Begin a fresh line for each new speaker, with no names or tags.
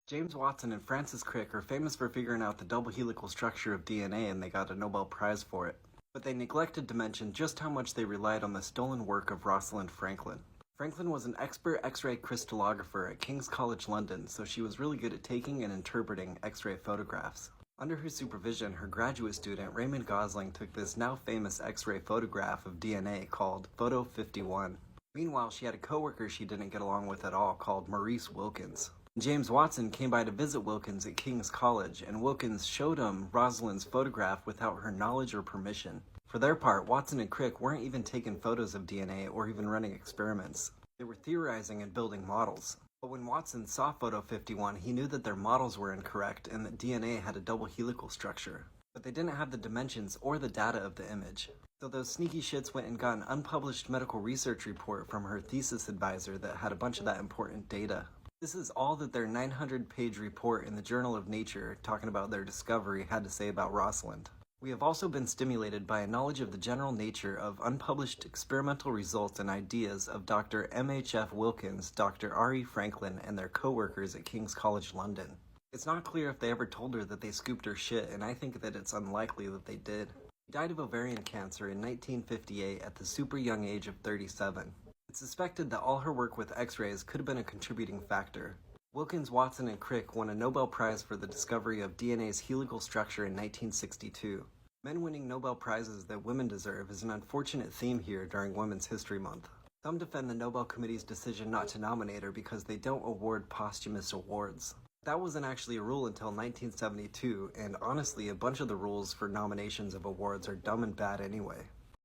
James Watson and Francis Crick are famous for figuring out the double helical structure of DNA, and they got a Nobel Prize for it. But they neglected to mention just how much they relied on the stolen work of Rosalind Franklin. Franklin was an expert X-ray crystallographer at King's College London, so she was really good at taking and interpreting X-ray photographs. Under her supervision, her graduate student Raymond Gosling took this now famous X-ray photograph of DNA called Photo 51. Meanwhile, she had a coworker she didn't get along with at all called Maurice Wilkins. James Watson came by to visit Wilkins at King's College, and Wilkins showed him Rosalind's photograph without her knowledge or permission. For their part, Watson and Crick weren't even taking photos of DNA or even running experiments. They were theorizing and building models. But when Watson saw Photo 51, he knew that their models were incorrect and that DNA had a double helical structure. But they didn't have the dimensions or the data of the image. So those sneaky shits went and got an unpublished medical research report from her thesis advisor that had a bunch of that important data. This is all that their 900-page report in the Journal of Nature talking about their discovery had to say about Rosalind. We have also been stimulated by a knowledge of the general nature of unpublished experimental results and ideas of Dr. M.H.F. Wilkins, Dr. R.E. Franklin, and their co-workers at King's College London. It's not clear if they ever told her that they scooped her shit, and I think that it's unlikely that they did. She died of ovarian cancer in 1958 at the super young age of 37. It's suspected that all her work with X-rays could have been a contributing factor. Wilkins, Watson, and Crick won a Nobel Prize for the discovery of DNA's helical structure in 1962. Men winning Nobel Prizes that women deserve is an unfortunate theme here during Women's History Month. Some defend the Nobel Committee's decision not to nominate her because they don't award posthumous awards. That wasn't actually a rule until 1972, and honestly, a bunch of the rules for nominations of awards are dumb and bad anyway.